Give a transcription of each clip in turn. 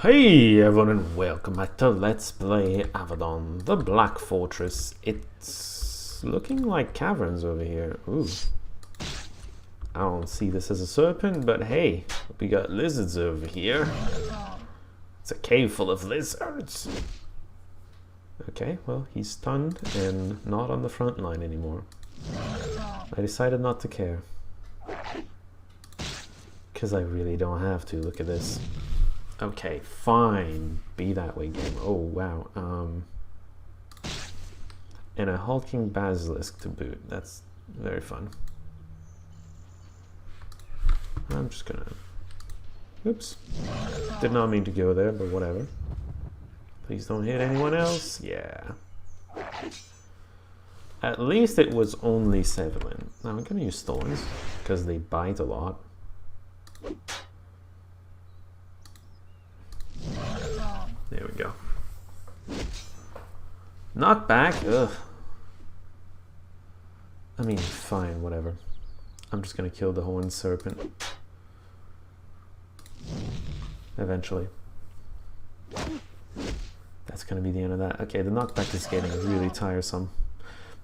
Hey everyone and welcome back to Let's Play Avadon, the Black Fortress. It's looking like caverns over here. Ooh. I don't see this as a serpent, but hey, we got lizards over here. It's a cave full of lizards. Okay, well, he's stunned and not on the front line anymore. I decided not to care. Because I really don't have to. Look at this. Okay, fine. Be that way, game. Oh, wow. And a hulking basilisk to boot. That's very fun. I'm just gonna... Oops. Did not mean to go there, but whatever. Please don't hit anyone else. Yeah. At least it was only Sevelin. Now I'm gonna use thorns, because they bite a lot. There we go. Knock back? Ugh. I mean, fine, whatever. I'm just gonna kill the horned serpent. Eventually. That's gonna be the end of that. Okay, the knockback is getting really tiresome.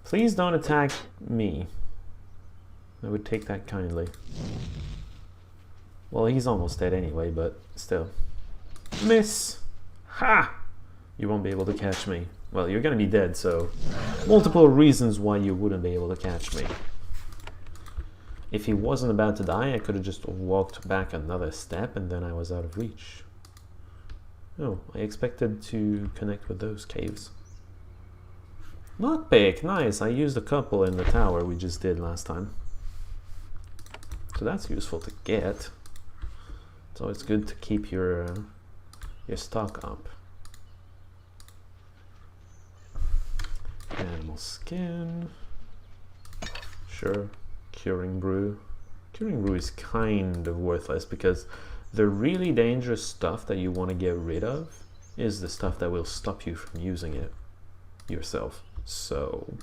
Please don't attack me. I would take that kindly. Well, he's almost dead anyway, but still. Miss! Ha! You won't be able to catch me. Well, you're gonna be dead, so multiple reasons why you wouldn't be able to catch me. If he wasn't about to die, I could have just walked back another step and then I was out of reach. Oh, I expected to connect with those caves. Lockpick, nice. I used a couple in the tower we just did last time. So that's useful to get. It's always good to keep your stock up. Animal skin. Sure. Curing brew. Curing brew is kind of worthless because the really dangerous stuff that you want to get rid of is the stuff that will stop you from using it yourself. So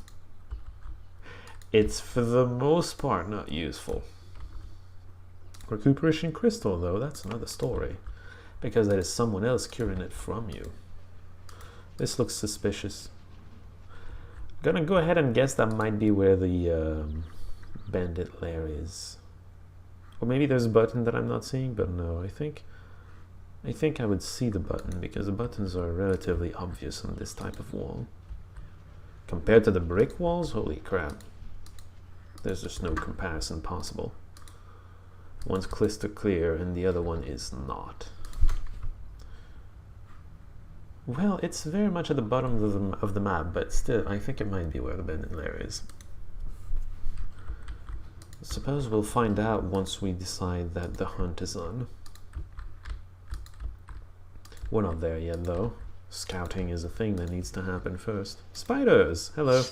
it's for the most part not useful. Recuperation crystal though, that's another story. Because that is someone else curing it from you. This looks suspicious. Gonna go ahead and guess that might be where the bandit lair is. Or maybe there's a button that I'm not seeing, but no, I think I would see the button because the buttons are relatively obvious on this type of wall. Compared to the brick walls, holy crap. There's just no comparison possible. One's crystal clear and the other one is not. Well, it's very much at the bottom of the map, but still, I think it might be where the bandit lair is. I suppose we'll find out once we decide that the hunt is on. We're not there yet, though. Scouting is a thing that needs to happen first. Spiders! Hello!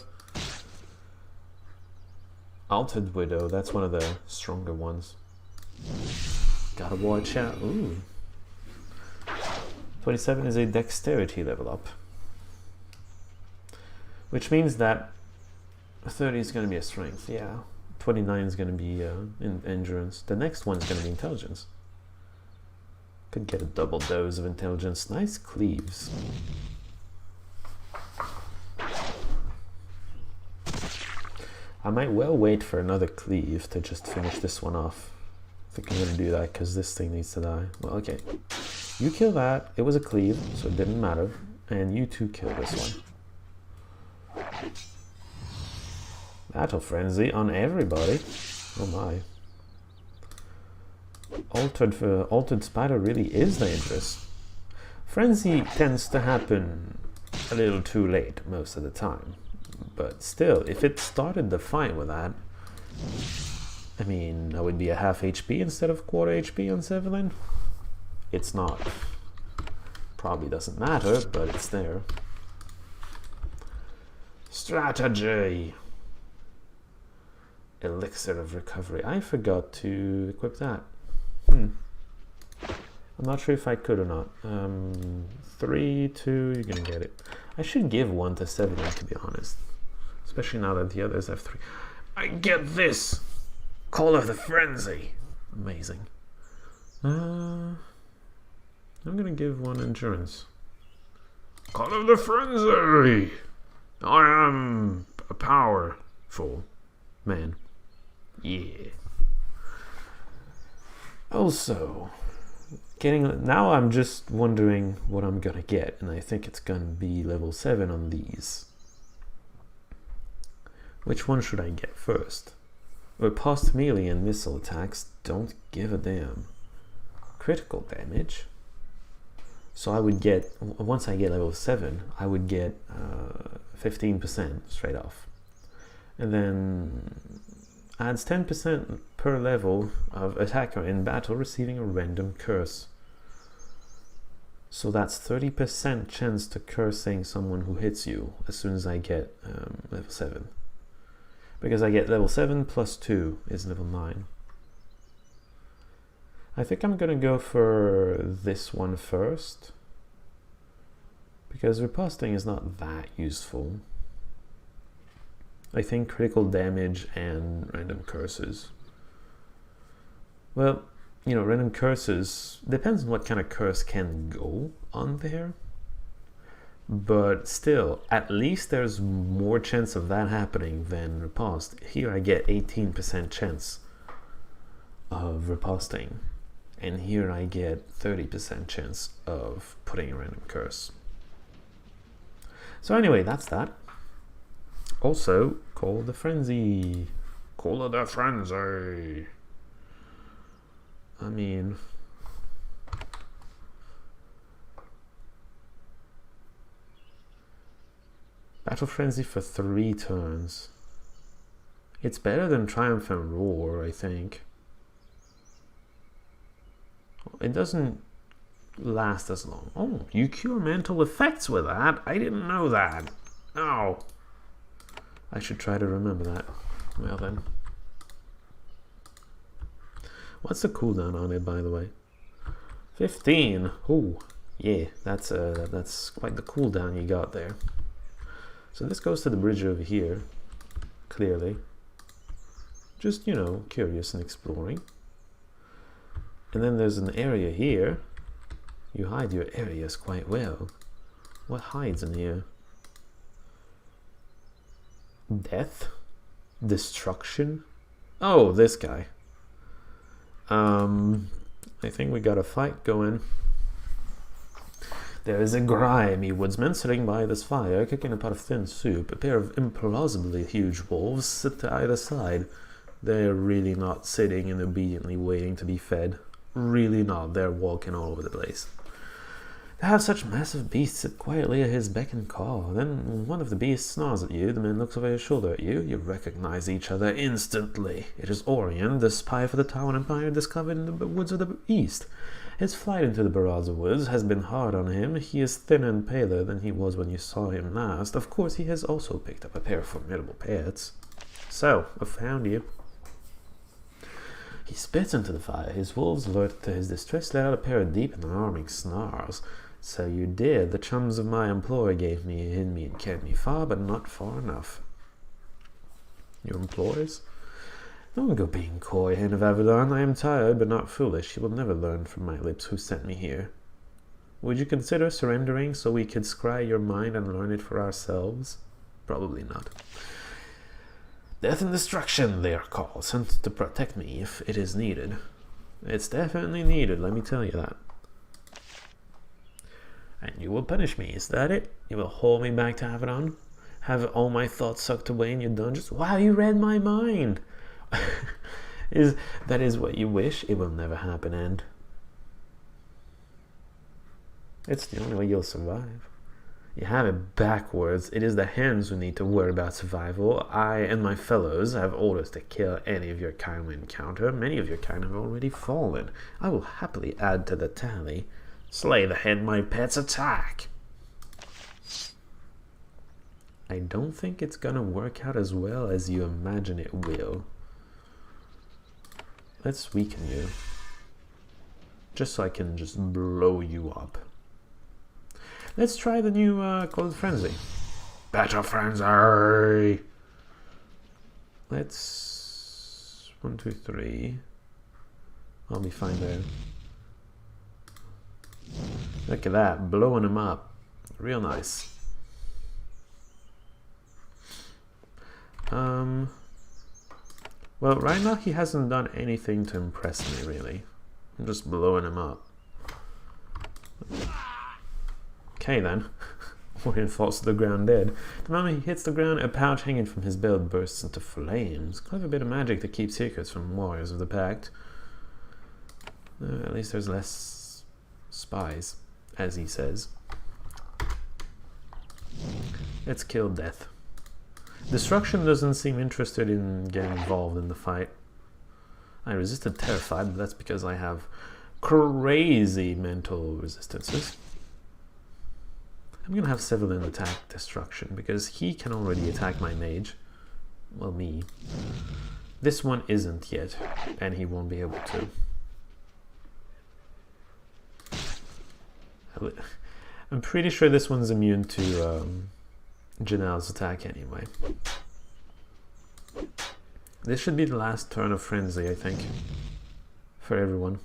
Altered Widow, that's one of the stronger ones. Gotta watch out. Ooh. 27 is a dexterity level up. Which means that 30 is going to be a strength, yeah. 29 is going to be in endurance. The next one is going to be intelligence. Could get a double dose of intelligence. Nice cleaves. I might well wait for another cleave to just finish this one off. I think I'm going to do that because this thing needs to die. Well, okay. You kill that. It was a cleave, so it didn't matter. And you two kill this one. Battle frenzy on everybody. Oh my. Altered spider really is dangerous. Frenzy tends to happen a little too late most of the time. But still, if it started the fight with that, I mean, I would be a half HP instead of quarter HP on Sevelin. It's not. Probably doesn't matter, but it's there. Strategy. Elixir of recovery. I forgot to equip that. I'm not sure if I could or not. 3, 2, you're gonna get it. I should give one to Sevelin, to be honest. Especially now that the others have 3. I get this! Call of the Frenzy! Amazing. I'm gonna give one endurance. Call of the Frenzy! I am a powerful man. Yeah. Also, now I'm just wondering what I'm gonna get, and I think it's gonna be level 7 on these. Which one should I get first? Riposte melee and missile attacks don't give a damn. Critical damage. So I would get, once I get level 7, I would get 15% straight off. And then adds 10% per level of attacker in battle receiving a random curse. So that's 30% chance to cursing someone who hits you as soon as I get level 7. Because I get level 7 plus 2 is level 9. I think I'm gonna go for this one first, because riposting is not that useful. I think critical damage and random curses. Well, you know, random curses, depends on what kind of curse can go on there. But still, at least there's more chance of that happening than riposte. Here I get 18% chance of riposting. And here I get 30% chance of putting a random curse. So anyway, that's that. Also, Call of the Frenzy. Call of the Frenzy. I mean, Battle Frenzy for 3 turns. It's better than Triumphant Roar, I think. It doesn't last as long. Oh, you cure mental effects with that? I didn't know that. Oh. I should try to remember that. Well then. What's the cooldown on it, by the way? 15. Oh, yeah, that's quite the cooldown you got there. So this goes to the bridge over here, clearly. Just, you know, curious and exploring. And then there's an area here. You hide your areas quite well. What hides in here? Death? Destruction? Oh, this guy. I think we got a fight going. There is a grimy woodsman sitting by this fire, cooking a pot of thin soup. A pair of implausibly huge wolves sit to either side. They're really not sitting and obediently waiting to be fed. Really not. They're walking all over the place. To have such massive beasts sit quietly at his beck and call. Then one of the beasts snarls at you. The man looks over his shoulder at you. You recognize each other instantly. It is Orion, the spy for the Town Empire discovered in the woods of the east. His flight into the Baraza woods has been hard on him. He is thinner and paler than he was when you saw him last. Of course, he has also picked up a pair of formidable pets. So, I found you. He spits into the fire. His wolves, alerted to his distress, let out a pair of deep and alarming snarls. So you did. The chums of my employer hid me and carried me far, but not far enough. Your employers? Don't go being coy, Hand of Avadon. I am tired, but not foolish. You will never learn from my lips who sent me here. Would you consider surrendering so we could scry your mind and learn it for ourselves? Probably not. Death and destruction, they are called, sent to protect me if it is needed. It's definitely needed, let me tell you that. And you will punish me, is that it? You will hold me back to Avadon? Have all my thoughts sucked away in your dungeons? Wow, you read my mind! That is what you wish? It will never happen, and it's the only way you'll survive. You have it backwards. It is the hands who need to worry about survival. I and my fellows have orders to kill any of your kind we encounter. Many of your kind have already fallen. I will happily add to the tally. Slay the head my pets attack. I don't think it's gonna work out as well as you imagine it will. Let's weaken you. Just so I can just blow you up. Let's try the new Cold Frenzy. Battle Frenzy! Let's... 1, 2, 3. I'll be fine there. Look at that, blowing him up. Real nice. Well, right now he hasn't done anything to impress me, really. I'm just blowing him up. Okay, then. Orion falls to the ground dead. The moment he hits the ground, a pouch hanging from his belt bursts into flames. Clever bit of magic to keep secrets from warriors of the Pact. At least there's less spies, as he says. Let's kill Death. Destruction doesn't seem interested in getting involved in the fight. I resisted Terrified, but that's because I have crazy mental resistances. I'm gonna have Sevelin attack Destruction because he can already attack my mage. Well, me. This one isn't yet, and he won't be able to. I'm pretty sure this one's immune to Janelle's attack anyway. This should be the last turn of Frenzy, I think, for everyone.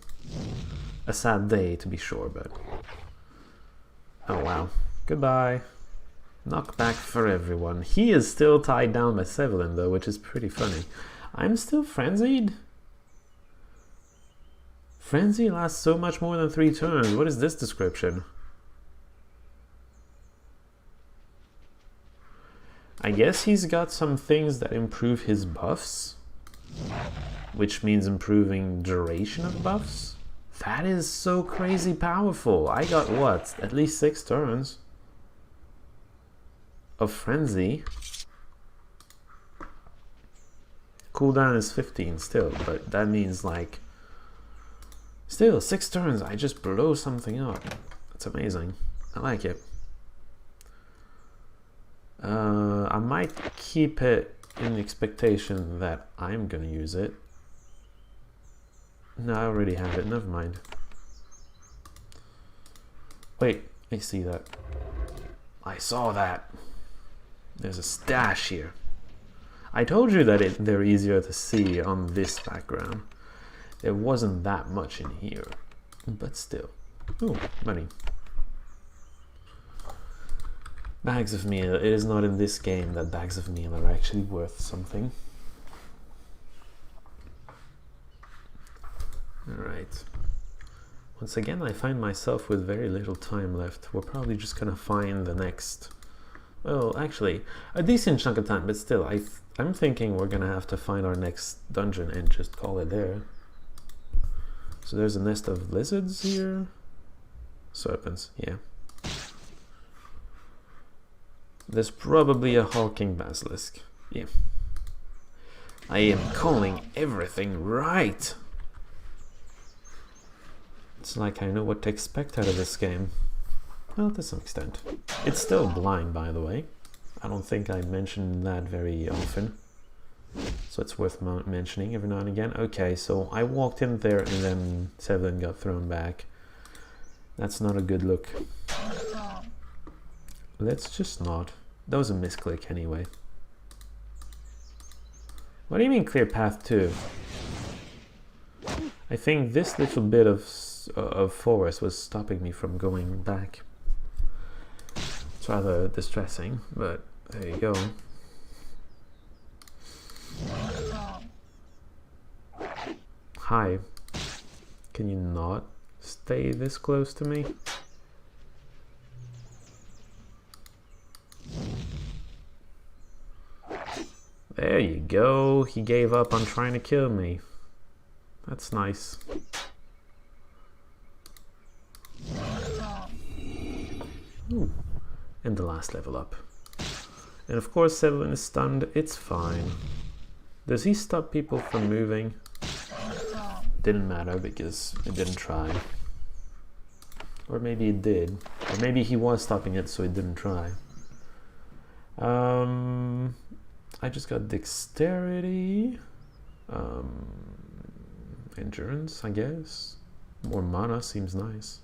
A sad day, to be sure, but... Oh, wow. Goodbye. Knockback for everyone. He is still tied down by Sevelin, though, which is pretty funny. I'm still frenzied? Frenzy lasts so much more than 3 turns. What is this description? I guess he's got some things that improve his buffs, which means improving duration of buffs. That is so crazy powerful. I got what? At least 6 turns of Frenzy. Cooldown is 15 still, but that means like still 6 turns I just blow something up. That's amazing. I like it. I might keep it in the expectation that I'm gonna use it. No, I already have it, never mind. Wait, I see that. I saw that. There's a stash here. I told you that they're easier to see on this background. There wasn't that much in here, but still. Ooh, money. Bags of meal. It is not in this game that bags of meal are actually worth something. Alright. Once again, I find myself with very little time left. We're probably just gonna find the next... Well, actually, a decent chunk of time, but still, I'm thinking we're gonna have to find our next dungeon and just call it there. So there's a nest of lizards here. Serpents, yeah. There's probably a hulking basilisk. Yeah. I am calling everything right. It's like I know what to expect out of this game. Well, to some extent. It's still blind, by the way. I don't think I mention that very often. So it's worth mentioning every now and again. Okay, so I walked in there and then Sevelin got thrown back. That's not a good look. Let's just not. That was a misclick anyway. What do you mean clear path 2? I think this little bit of forest was stopping me from going back. It's rather distressing, but there you go. Hi. Can you not stay this close to me? There you go. He gave up on trying to kill me. That's nice. Ooh. And the last level up. And of course Sevelin is stunned. It's fine. Does he stop people from moving? Didn't matter because it didn't try. Or maybe it did. Or maybe he was stopping it so it didn't try. I just got dexterity. Endurance, I guess. More mana seems nice.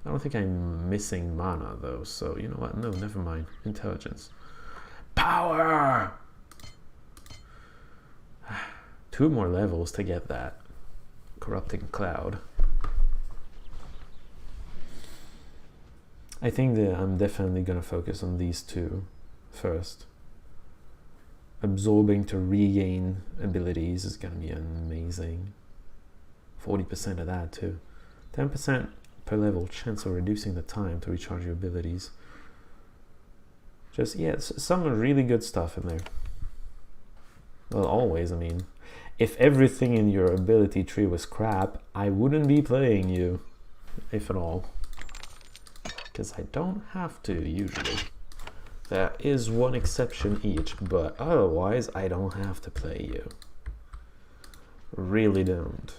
I don't think I'm missing mana though, so you know what? No, never mind. Intelligence. Power! 2 more levels to get that. Corrupting Cloud. I think that I'm definitely gonna focus on these two first. Absorbing to regain abilities is gonna be amazing. 40% of that too. 10% per level chance of reducing the time to recharge your abilities. Just, yeah, some really good stuff in there. Well, always, I mean. If everything in your ability tree was crap, I wouldn't be playing you, if at all. Because I don't have to, usually. There is one exception each, but otherwise I don't have to play you. Really don't.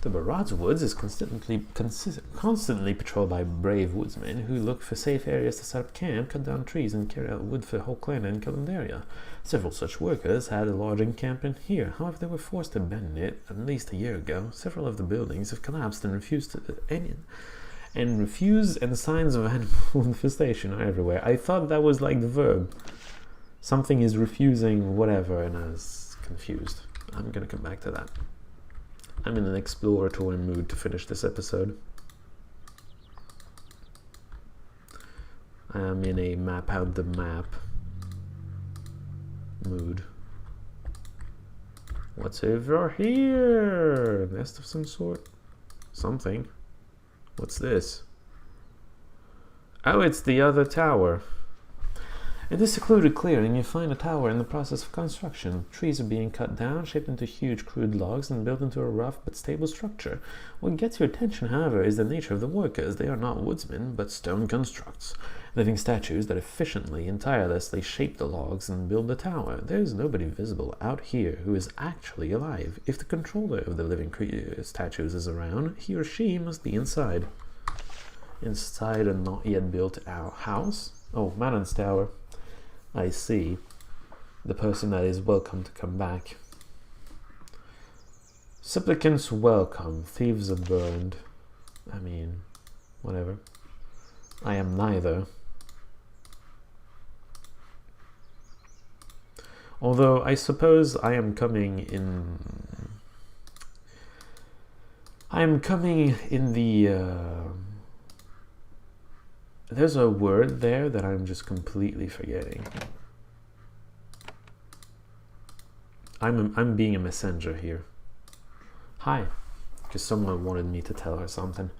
The Barad's Woods is constantly patrolled by brave woodsmen who look for safe areas to set up camp, cut down trees, and carry out wood for the whole clan and Calendaria. Several such workers had a large encampment here. However, they were forced to abandon it at least a year ago. Several of the buildings have collapsed and and signs of animal infestation are everywhere. I thought that was like the verb. Something is refusing whatever, and I was confused. I'm gonna come back to that. I'm in an exploratory mood to finish this episode. I'm in a map out the map mood. What's over here? Nest of some sort? Something. What's this? Oh, it's the other tower. In this secluded clearing, you find a tower in the process of construction. Trees are being cut down, shaped into huge crude logs, and built into a rough but stable structure. What gets your attention, however, is the nature of the workers. They are not woodsmen, but stone constructs. Living statues that efficiently and tirelessly shape the logs and build the tower. There is nobody visible out here who is actually alive. If the controller of the living statues is around, he or she must be inside. Inside a not yet built house? Oh, Manon's tower. I see. The person that is welcome to come back. Supplicants welcome. Thieves are burned. I mean, whatever. I am neither. Although I suppose I am coming in... I am coming in the... There's a word there that I'm just completely forgetting. I'm being a messenger here. Hi, because someone wanted me to tell her something.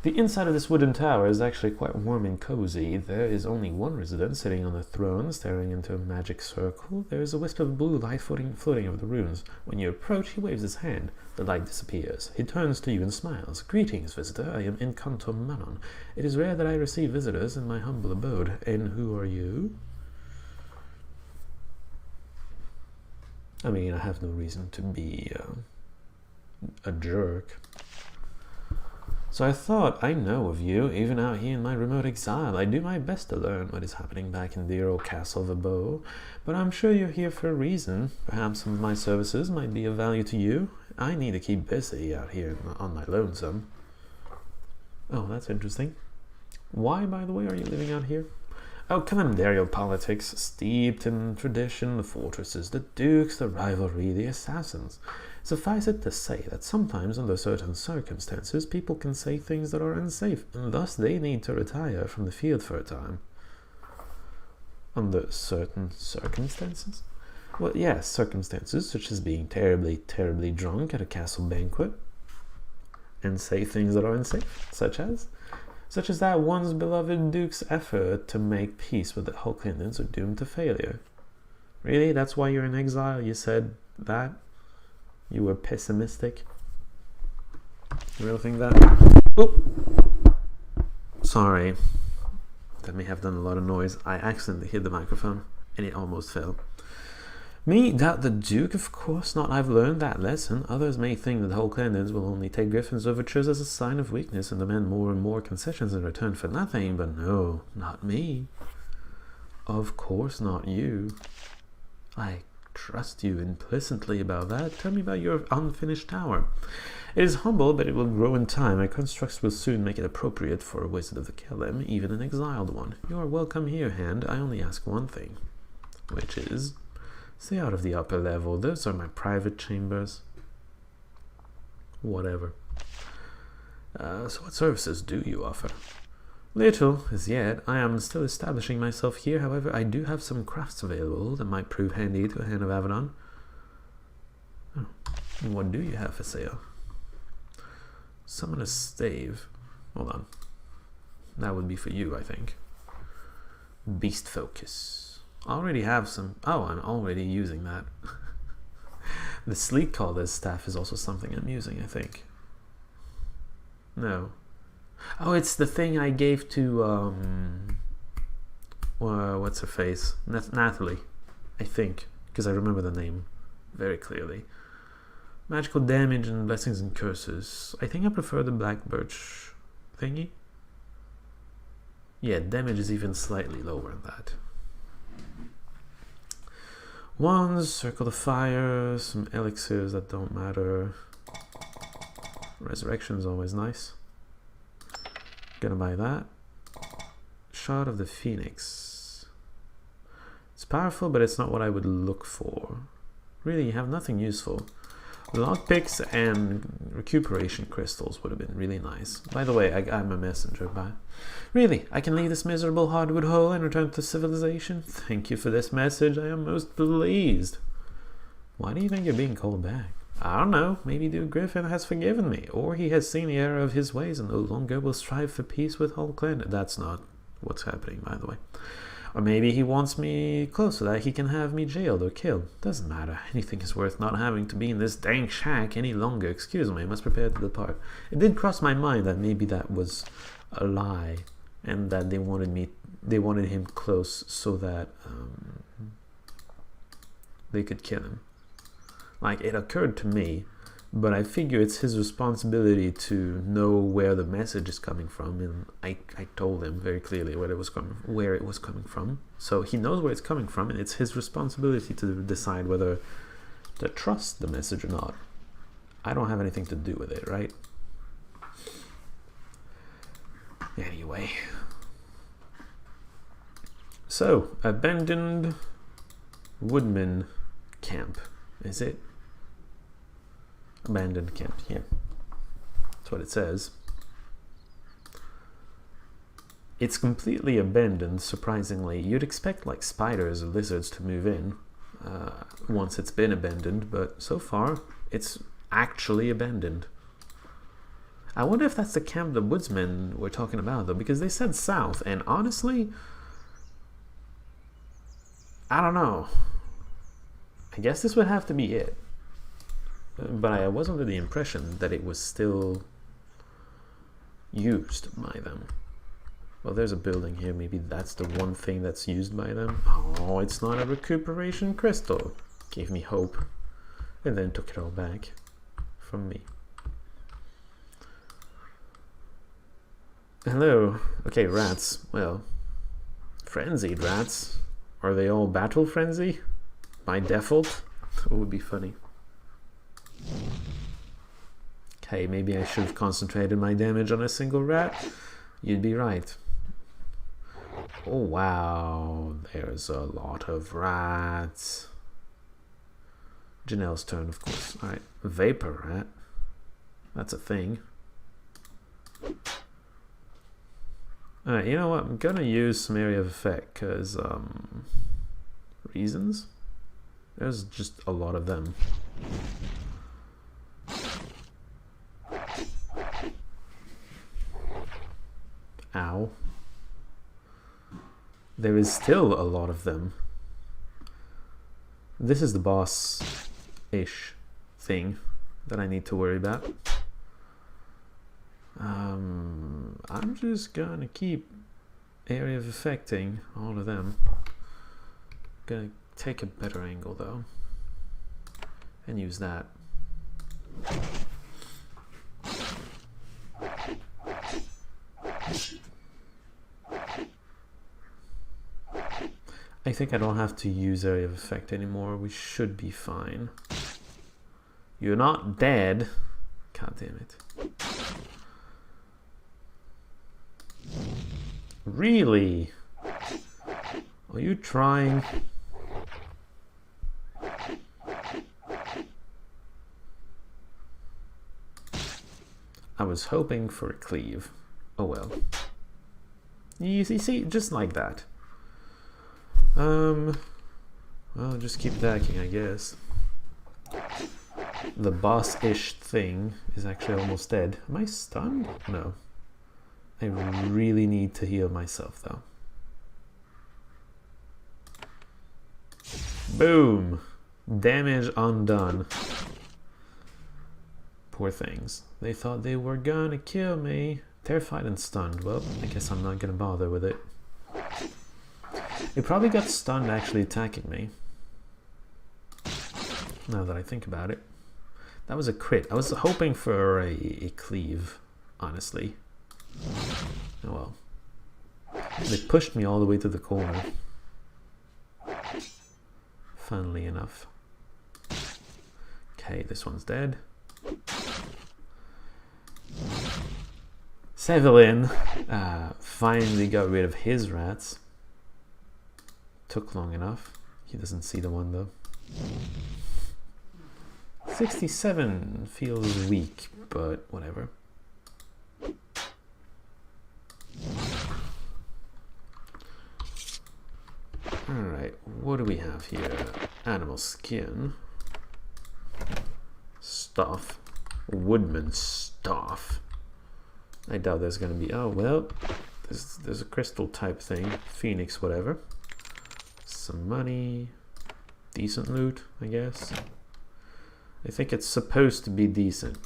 The inside of this wooden tower is actually quite warm and cozy. There is only one resident sitting on a throne, staring into a magic circle. There is a wisp of blue light floating over the ruins. When you approach, he waves his hand. The light disappears. He turns to you and smiles. Greetings, visitor. I am Incanto Manon. It is rare that I receive visitors in my humble abode. And who are you? I mean, I have no reason to be a jerk. So I thought, I know of you, even out here in my remote exile. I do my best to learn what is happening back in dear old Castle Vabo, but I'm sure you're here for a reason. Perhaps some of my services might be of value to you. I need to keep busy out here on my lonesome. Oh, that's interesting. Why, by the way, are you living out here? Oh, Calendario politics, steeped in tradition, the fortresses, the dukes, the rivalry, the assassins. Suffice it to say that sometimes, under certain circumstances, people can say things that are unsafe, and thus they need to retire from the field for a time. Under certain circumstances? Well, yes, circumstances such as being terribly, terribly drunk at a castle banquet, and say things that are unsafe, such as that once beloved duke's effort to make peace with the Hulklanders are doomed to failure. Really? That's why you're in exile? You said that? You were pessimistic? You really think that? Oop! Sorry. That may have done a lot of noise. I accidentally hit the microphone, and it almost fell. Me doubt the Duke? Of course not. I've learned that lesson. Others may think that the Hulklanders will only take Griffin's overtures as a sign of weakness and demand more and more concessions in return for nothing, but no, not me. Of course not you. I trust you implicitly about that. Tell me about your unfinished tower. It is humble, but it will grow in time. My constructs will soon make it appropriate for a wizard of the golem, even an exiled one. You are welcome here, Hand. I only ask one thing, which is... stay out of the upper level. Those are my private chambers. Whatever. So what services do you offer? Little as yet. I am still establishing myself here. However, I do have some crafts available that might prove handy to a hand of Avadon. Oh. What do you have for sale? Summon a stave. Hold on. That would be for you, I think. Beast focus. I already have some. Oh, I'm already using that. The sleek caller's staff is also something I'm using, I think. No. Oh, it's the thing I gave to what's her face? Natalie, I think, because I remember the name very clearly. Magical damage and blessings and curses. I think I prefer the black birch thingy. Yeah, damage is even slightly lower than that. Wands, circle of fire, some elixirs that don't matter. Resurrection is always nice. Gonna buy that. Shard of the Phoenix. It's powerful, but it's not what I would look for. Really, you have nothing useful. Lockpicks and recuperation crystals would have been really nice. By the way, I'm a messenger, but really, I can leave this miserable hardwood hole and return to civilization? Thank you for this message. I am most pleased. Why do you think you're being called back? I don't know. Maybe Duke Griffin has forgiven me, or he has seen the error of his ways and no longer will strive for peace with Hull Clan. That's not what's happening, by the way. Or maybe he wants me close so that he can have me jailed or killed. Doesn't matter. Anything is worth not having to be in this dang shack any longer. Excuse me, I must prepare to depart. It did cross my mind that maybe that was a lie, and that they wanted him close so that they could kill him. Like, it occurred to me, but I figure it's his responsibility to know where the message is coming from, and I told him very clearly where it was coming from. So he knows where it's coming from, and it's his responsibility to decide whether to trust the message or not. I don't have anything to do with it, right? Anyway. So, abandoned woodman camp, is it? Abandoned camp, yeah. That's what it says. It's completely abandoned, surprisingly. You'd expect like spiders or lizards to move in once it's been abandoned, but so far it's actually abandoned. I wonder if that's the camp the woodsmen were talking about, though, because they said south, and honestly, I don't know. I guess this would have to be it. But I was under the impression that it was still used by them. Well, there's a building here. Maybe that's the one thing that's used by them. Oh, it's not a recuperation crystal. Gave me hope. And then took it all back from me. Hello. Okay, rats. Well, frenzied rats. Are they all battle frenzy? By default? That would be funny. Okay, maybe I should have concentrated my damage on a single rat. You'd be right. Oh wow, there's a lot of rats. Janelle's turn, of course. Alright, vapor rat. That's a thing. Alright, you know what? I'm gonna use some area of effect because reasons? There's just a lot of them. Ow. There is still a lot of them. This is the boss-ish thing that I need to worry about. I'm just gonna keep area of affecting all of them. Gonna take a better angle though and use that. I think I don't have to use area of effect anymore. We should be fine. You're not dead. God damn it. Really? Are you trying? I was hoping for a cleave. Oh well. You see, just like that. Well, just keep attacking, I guess. The boss-ish thing is actually almost dead. Am I stunned? No. I really need to heal myself, though. Boom! Damage undone. Poor things. They thought they were gonna kill me. Terrified and stunned. Well, I guess I'm not gonna bother with it. It probably got stunned actually attacking me. Now that I think about it. That was a crit. I was hoping for a cleave, honestly. Oh well. They pushed me all the way to the corner. Funnily enough. Okay, this one's dead. Sevelin finally got rid of his rats. Took long enough. He doesn't see the one though. 67 feels weak, but whatever. Alright, what do we have here? Animal skin. Stuff. Woodman stuff. I doubt there's gonna be... Oh, well. There's a crystal type thing. Phoenix, whatever. Some money. Decent loot, I guess. I think it's supposed to be decent.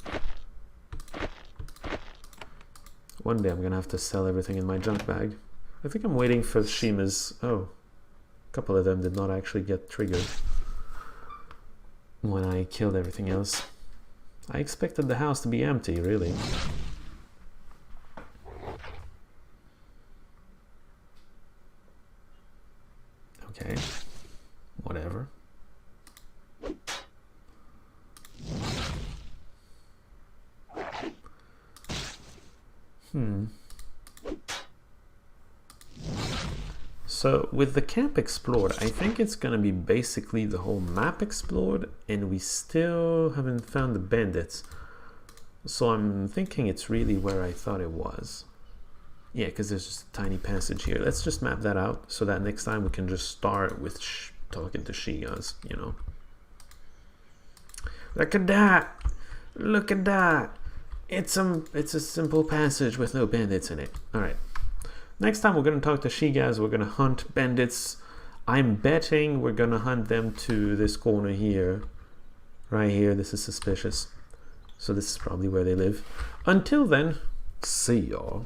One day I'm gonna have to sell everything in my junk bag. I think I'm waiting for Shima's... Oh. A couple of them did not actually get triggered when I killed everything else. I expected the house to be empty, really. Okay. Whatever. So with the camp explored, I think it's gonna be basically the whole map explored, and we still haven't found the bandits. So I'm thinking it's really where I thought it was. Yeah, because there's just a tiny passage here. Let's just map that out so that next time we can just start with talking to Shigas, you know. Look at that! Look at that! It's a simple passage with no bandits in it. Alright. Next time we're going to talk to Shigas, we're going to hunt bandits. I'm betting we're going to hunt them to this corner here. Right here, this is suspicious. So this is probably where they live. Until then, see y'all.